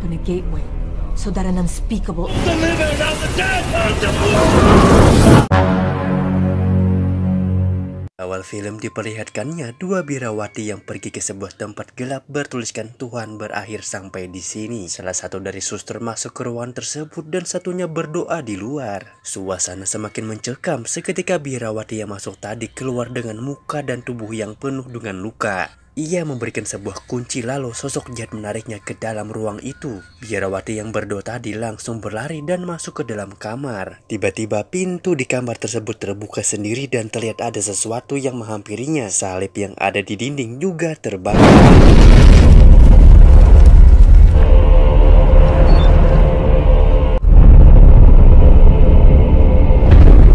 open a gateway so that an unspeakable... The living and the dead are the... Awal film diperlihatkannya dua biarawati yang pergi ke sebuah tempat gelap bertuliskan Tuhan berakhir sampai di sini. Salah satu dari suster masuk ke ruangan tersebut dan satunya berdoa di luar. Suasana semakin mencekam seketika biarawati yang masuk tadi keluar dengan muka dan tubuh yang penuh dengan luka. Ia memberikan sebuah kunci lalu sosok jahat menariknya ke dalam ruang itu. Biarawati yang berdoa tadi langsung berlari dan masuk ke dalam kamar. Tiba-tiba pintu di kamar tersebut terbuka sendiri dan terlihat ada sesuatu yang menghampirinya. Salib yang ada di dinding juga terbakar.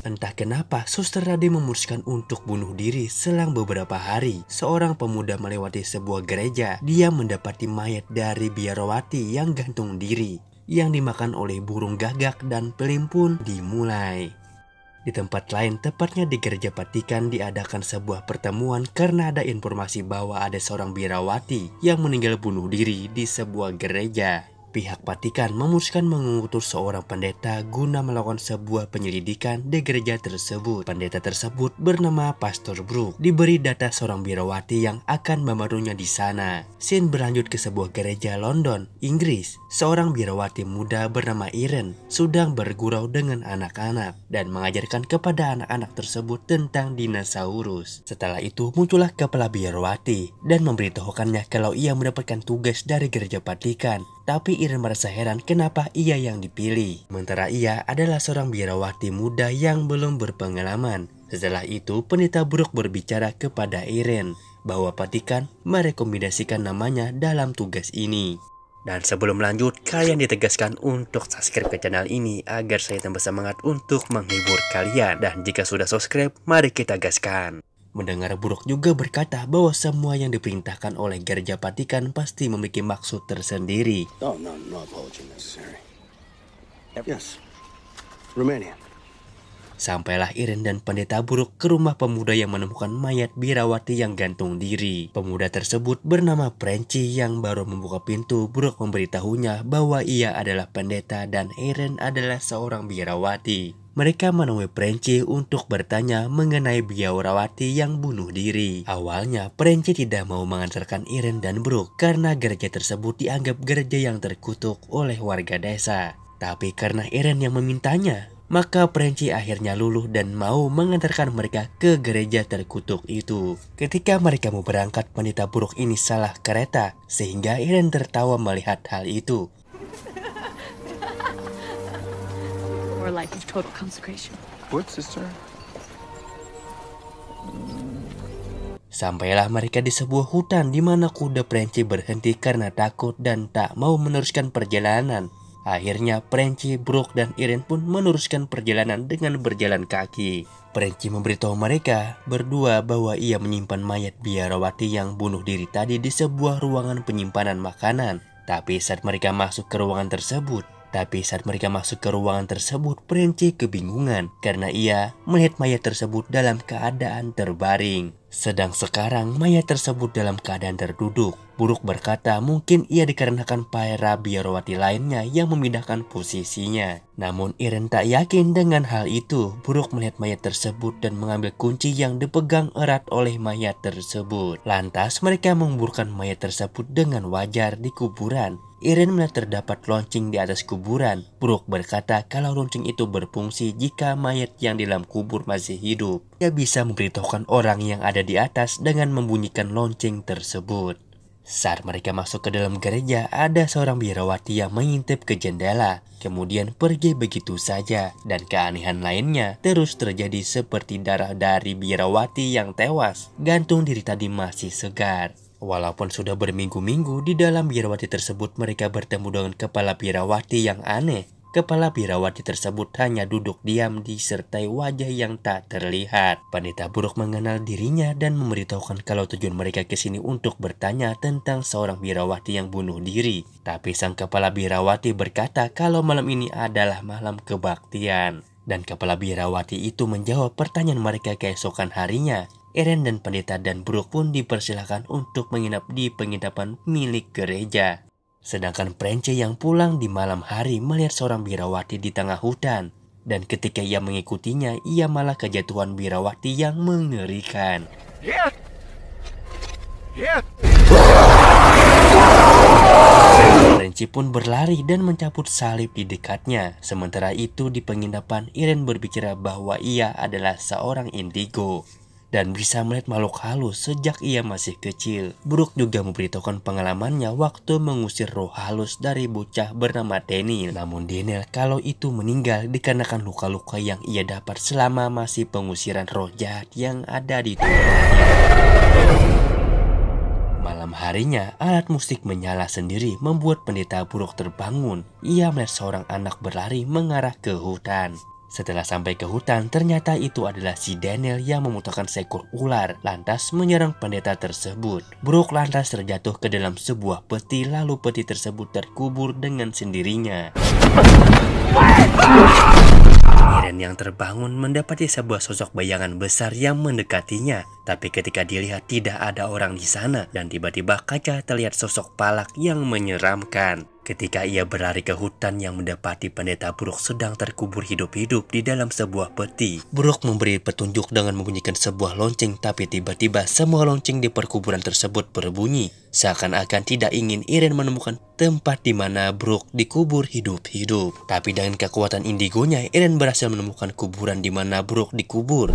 Entah kenapa, Suster Rade memutuskan untuk bunuh diri. Selang beberapa hari, seorang pemuda melewati sebuah gereja. Dia mendapati mayat dari biarawati yang gantung diri, yang dimakan oleh burung gagak, dan film pun dimulai. Di tempat lain, tepatnya di gereja Vatikan, diadakan sebuah pertemuan karena ada informasi bahwa ada seorang biarawati yang meninggal bunuh diri di sebuah gereja. Pihak Vatikan memutuskan mengutus seorang pendeta guna melakukan sebuah penyelidikan di gereja tersebut. Pendeta tersebut bernama Pastor Brook, diberi data seorang biarawati yang akan membantunya di sana. Scene berlanjut ke sebuah gereja London, Inggris. Seorang biarawati muda bernama Irene sedang bergurau dengan anak-anak dan mengajarkan kepada anak-anak tersebut tentang dinosaurus. Setelah itu muncullah kepala biarawati dan memberitahukannya kalau ia mendapatkan tugas dari gereja Vatikan. Tapi Irene merasa heran kenapa ia yang dipilih. Sementara ia adalah seorang biarawati muda yang belum berpengalaman. Setelah itu, pendeta Brook berbicara kepada Irene bahwa Vatikan merekomendasikan namanya dalam tugas ini. Dan sebelum lanjut, kalian ditegaskan untuk subscribe ke channel ini agar saya tambah semangat untuk menghibur kalian. Dan jika sudah subscribe, mari kita gaskan. Mendengar Brook juga berkata bahwa semua yang diperintahkan oleh gereja Vatikan pasti memiliki maksud tersendiri. Oh, no apology necessary. Yes. Romania. Sampailah Irene dan pendeta Brook ke rumah pemuda yang menemukan mayat biarawati yang gantung diri. Pemuda tersebut bernama Prenci. Yang baru membuka pintu, Brook memberitahunya bahwa ia adalah pendeta dan Irene adalah seorang biarawati. Mereka menemui Prenci untuk bertanya mengenai biarawati yang bunuh diri. Awalnya, Prenci tidak mau mengantarkan Irene dan Brook karena gereja tersebut dianggap gereja yang terkutuk oleh warga desa. Tapi karena Irene yang memintanya, maka Prenci akhirnya luluh dan mau mengantarkan mereka ke gereja terkutuk itu. Ketika mereka mau berangkat, pendeta Brook ini salah kereta sehingga Irene tertawa melihat hal itu. Or a life of total consecration. What, sister? Sampailah mereka di sebuah hutan di mana kuda Prenci berhenti karena takut dan tak mau meneruskan perjalanan. Akhirnya Prenci, Brook, dan Irene pun meneruskan perjalanan dengan berjalan kaki. Prenci memberitahu mereka berdua bahwa ia menyimpan mayat biarawati yang bunuh diri tadi di sebuah ruangan penyimpanan makanan. Tapi saat mereka masuk ke ruangan tersebut, Prenci kebingungan karena ia melihat mayat tersebut dalam keadaan terbaring. Sedang sekarang mayat tersebut dalam keadaan terduduk. Brook berkata mungkin ia dikarenakan para biarawati lainnya yang memindahkan posisinya. Namun Irene tak yakin dengan hal itu. Brook melihat mayat tersebut dan mengambil kunci yang dipegang erat oleh mayat tersebut. Lantas mereka menguburkan mayat tersebut dengan wajar di kuburan. Irene melihat terdapat lonceng di atas kuburan. Brook berkata kalau lonceng itu berfungsi jika mayat yang di dalam kubur masih hidup. Ia bisa memberitahukan orang yang ada di atas dengan membunyikan lonceng tersebut. Saat mereka masuk ke dalam gereja, ada seorang biarawati yang mengintip ke jendela, kemudian pergi begitu saja. Dan keanehan lainnya terus terjadi seperti darah dari biarawati yang tewas. Gantung diri tadi masih segar. Walaupun sudah berminggu-minggu di dalam biarawati tersebut, mereka bertemu dengan kepala biarawati yang aneh. Kepala biarawati tersebut hanya duduk diam disertai wajah yang tak terlihat. Pendeta Brook mengenal dirinya dan memberitahukan kalau tujuan mereka ke sini untuk bertanya tentang seorang biarawati yang bunuh diri. Tapi sang kepala biarawati berkata kalau malam ini adalah malam kebaktian. Dan kepala biarawati itu menjawab pertanyaan mereka keesokan harinya. Irene dan pendeta dan Brook pun dipersilakan untuk menginap di penginapan milik gereja. Sedangkan Prence yang pulang di malam hari melihat seorang biarawati di tengah hutan. Dan ketika ia mengikutinya, ia malah kejatuhan biarawati yang mengerikan. Prence pun berlari dan mencabut salib di dekatnya. Sementara itu di penginapan, Irene berbicara bahwa ia adalah seorang indigo dan bisa melihat makhluk halus sejak ia masih kecil. Brooke juga memberitahukan pengalamannya waktu mengusir roh halus dari bocah bernama Daniel. Namun Daniel kalau itu meninggal dikarenakan luka-luka yang ia dapat selama masih pengusiran roh jahat yang ada di tubuhnya. Malam harinya, alat musik menyala sendiri membuat pendeta Brooke terbangun. Ia melihat seorang anak berlari mengarah ke hutan. Setelah sampai ke hutan, ternyata itu adalah si Daniel yang memutahkan seekor ular, lantas menyerang pendeta tersebut. Brooke lantas terjatuh ke dalam sebuah peti, lalu peti tersebut terkubur dengan sendirinya. Irene yang terbangun mendapati sebuah sosok bayangan besar yang mendekatinya. Tapi ketika dilihat tidak ada orang di sana, dan tiba-tiba kaca terlihat sosok palak yang menyeramkan. Ketika ia berlari ke hutan yang mendapati pendeta Brooke sedang terkubur hidup-hidup di dalam sebuah peti. Brooke memberi petunjuk dengan membunyikan sebuah lonceng, tapi tiba-tiba semua lonceng di perkuburan tersebut berbunyi. Seakan-akan tidak ingin Irene menemukan tempat di mana Brooke dikubur hidup-hidup. Tapi dengan kekuatan indigonya, Irene berhasil menemukan kuburan di mana Brooke dikubur.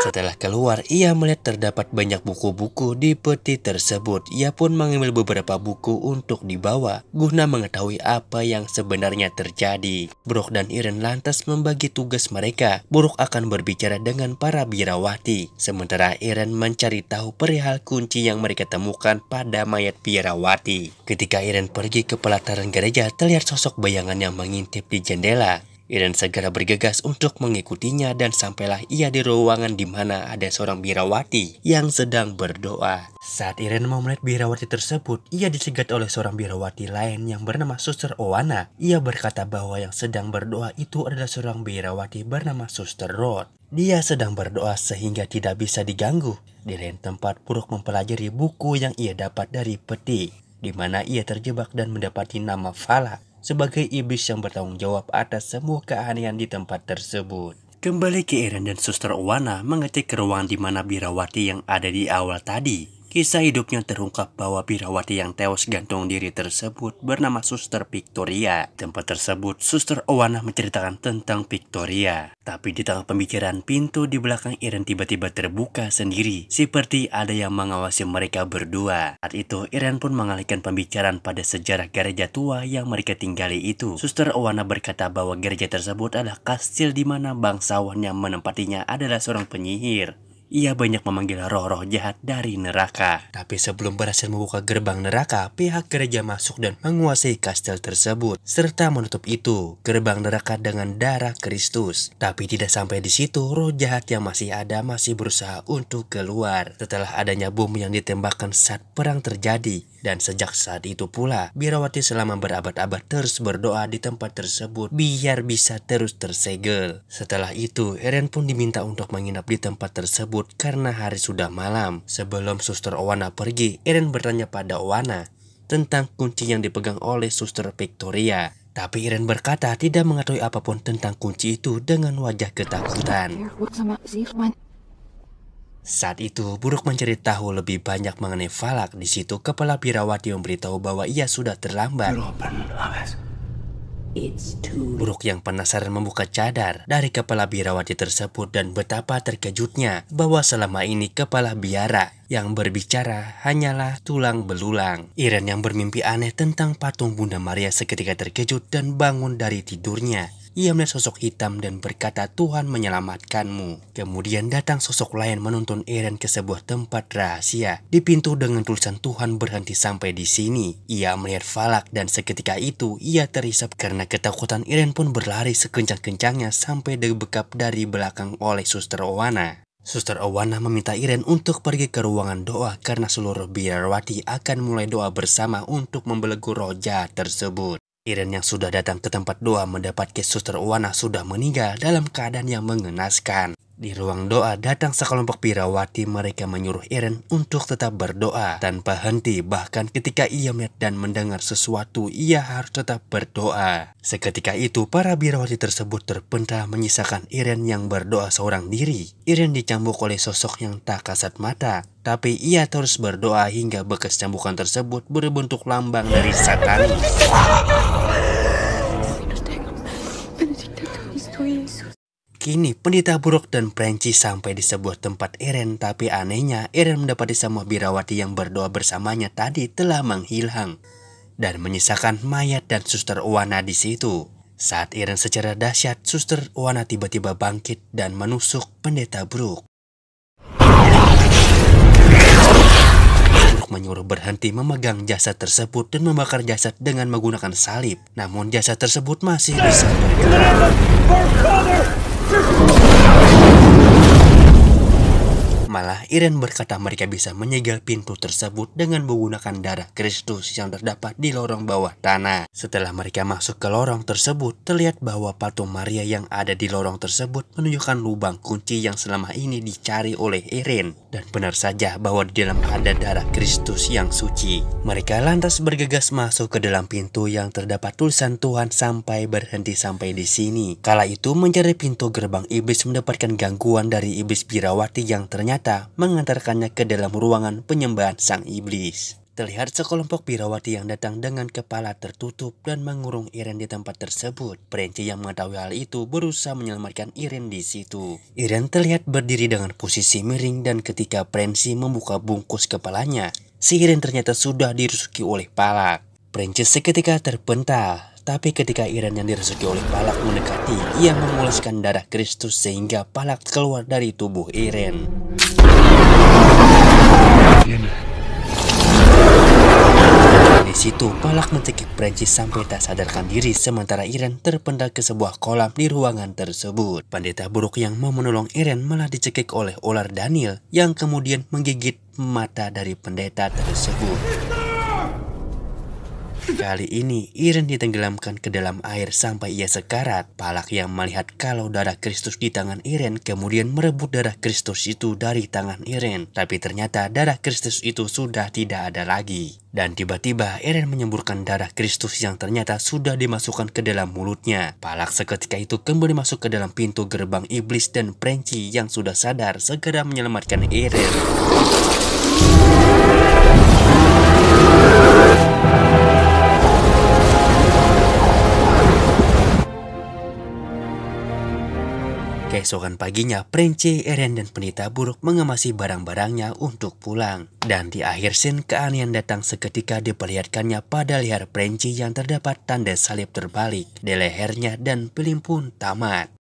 Setelah keluar, ia melihat terdapat banyak buku-buku di peti tersebut. Ia pun mengambil beberapa buku untuk dibawa guna mengetahui apa yang sebenarnya terjadi. Brooke dan Irene lantas membagi tugas mereka. Brooke akan berbicara dengan para biarawati, sementara Irene mencari tahu perihal kunci yang mereka temukan pada mayat biarawati. Ketika Irene pergi ke pelataran gereja, terlihat sosok bayangan yang mengintip di jendela. Irene segera bergegas untuk mengikutinya dan sampailah ia di ruangan di mana ada seorang biarawati yang sedang berdoa. Saat Irene mau melihat biarawati tersebut, ia dicegat oleh seorang biarawati lain yang bernama Suster Oana. Ia berkata bahwa yang sedang berdoa itu adalah seorang biarawati bernama Suster Rod. Dia sedang berdoa sehingga tidak bisa diganggu. Di lain tempat, Brooke mempelajari buku yang ia dapat dari peti, di mana ia terjebak dan mendapati nama Vala sebagai iblis yang bertanggung jawab atas semua keanehan di tempat tersebut. Kembali ke Irene dan Suster Oana mengecek ke ruangan di mana biarawati yang ada di awal tadi. Kisah hidupnya terungkap bahwa biarawati yang tewas gantung diri tersebut bernama Suster Victoria. Tempat tersebut, Suster Oana menceritakan tentang Victoria. Tapi di tengah pembicaraan, pintu di belakang Irene tiba-tiba terbuka sendiri, seperti ada yang mengawasi mereka berdua. Saat itu, Irene pun mengalihkan pembicaraan pada sejarah gereja tua yang mereka tinggali itu. Suster Oana berkata bahwa gereja tersebut adalah kastil di mana bangsawan yang menempatinya adalah seorang penyihir. Ia banyak memanggil roh-roh jahat dari neraka. Tapi sebelum berhasil membuka gerbang neraka, pihak gereja masuk dan menguasai kastil tersebut, serta menutup itu gerbang neraka dengan darah Kristus. Tapi tidak sampai di situ, roh jahat yang masih ada masih berusaha untuk keluar. Setelah adanya bom yang ditembakkan saat perang terjadi, dan sejak saat itu pula, biarawati selama berabad-abad terus berdoa di tempat tersebut biar bisa terus tersegel. Setelah itu, Irene pun diminta untuk menginap di tempat tersebut karena hari sudah malam. Sebelum Suster Oana pergi, Irene bertanya pada Oana tentang kunci yang dipegang oleh Suster Victoria. Tapi Irene berkata tidak mengetahui apapun tentang kunci itu dengan wajah ketakutan. Saat itu, Brooke mencari tahu lebih banyak mengenai Valak. Di situ, kepala biarawati memberitahu bahwa ia sudah terlambat. Brooke yang penasaran membuka cadar dari kepala biarawati tersebut dan betapa terkejutnya bahwa selama ini kepala biara yang berbicara hanyalah tulang belulang. Irene yang bermimpi aneh tentang patung Bunda Maria seketika terkejut dan bangun dari tidurnya. Ia melihat sosok hitam dan berkata, "Tuhan menyelamatkanmu." Kemudian datang sosok lain menuntun Irene ke sebuah tempat rahasia. Di pintu dengan tulisan "Tuhan berhenti sampai di sini." Ia melihat Valak dan seketika itu ia terisap karena ketakutan. Irene pun berlari sekencang-kencangnya sampai dibekap dari belakang oleh Suster Oana. Suster Oana meminta Irene untuk pergi ke ruangan doa karena seluruh biarawati akan mulai doa bersama untuk membelenggu roh jahat tersebut. Irene yang sudah datang ke tempat doa mendapati Suster Oana sudah meninggal dalam keadaan yang mengenaskan. Di ruang doa datang sekelompok birawati, mereka menyuruh Eren untuk tetap berdoa tanpa henti. Bahkan ketika ia melihat dan mendengar sesuatu, ia harus tetap berdoa. Seketika itu para birawati tersebut terpental, menyisakan Eren yang berdoa seorang diri. Eren dicambuk oleh sosok yang tak kasat mata, tapi ia terus berdoa hingga bekas cambukan tersebut berbentuk lambang dari Satanis. Kini pendeta buruk dan Prenci sampai di sebuah tempat Eren, tapi anehnya Eren mendapati semua birawati yang berdoa bersamanya tadi telah menghilang dan menyisakan mayat dan Suster Oana di situ. Saat Eren secara dahsyat, Suster Oana tiba-tiba bangkit dan menusuk pendeta buruk. Buruk menyuruh berhenti memegang jasad tersebut dan membakar jasad dengan menggunakan salib. Namun jasad tersebut masih bisa bergerak. Malah Eren berkata mereka bisa menyegel pintu tersebut dengan menggunakan darah Kristus yang terdapat di lorong bawah tanah. Setelah mereka masuk ke lorong tersebut, terlihat bahwa patung Maria yang ada di lorong tersebut menunjukkan lubang kunci yang selama ini dicari oleh Eren. Dan benar saja bahwa di dalam ada darah Kristus yang suci. Mereka lantas bergegas masuk ke dalam pintu yang terdapat tulisan Tuhan sampai berhenti sampai di sini. Kala itu mencari pintu gerbang iblis mendapatkan gangguan dari iblis birawati yang ternyata mengantarkannya ke dalam ruangan penyembahan sang iblis. Terlihat sekelompok birawati yang datang dengan kepala tertutup dan mengurung Eren di tempat tersebut. Prenci yang mengetahui hal itu berusaha menyelamatkan Eren di situ. Eren terlihat berdiri dengan posisi miring dan ketika Prenci membuka bungkus kepalanya, si Eren ternyata sudah dirasuki oleh Palak. Prenci seketika terpental. Tapi ketika Eren yang dirasuki oleh Palak mendekati, ia mengoleskan darah Kristus sehingga Palak keluar dari tubuh Eren. Di situ Palak mencekik Prenci sampai tak sadarkan diri, sementara Eren terpental ke sebuah kolam di ruangan tersebut. Pendeta buruk yang mau menolong Eren malah dicekik oleh ular Daniel yang kemudian menggigit mata dari pendeta tersebut. Kali ini Eren ditenggelamkan ke dalam air sampai ia sekarat. Palak yang melihat kalau darah Kristus di tangan Eren kemudian merebut darah Kristus itu dari tangan Eren. Tapi ternyata darah Kristus itu sudah tidak ada lagi. Dan tiba-tiba Eren menyemburkan darah Kristus yang ternyata sudah dimasukkan ke dalam mulutnya. Palak seketika itu kembali masuk ke dalam pintu gerbang iblis dan Prenci yang sudah sadar segera menyelamatkan Eren. Keesokan paginya, Prenci, Eren, dan pendeta buruk mengemasi barang-barangnya untuk pulang. Dan di akhir scene, keanehan datang seketika diperlihatkannya pada leher Prenci yang terdapat tanda salib terbalik di lehernya dan film pun tamat.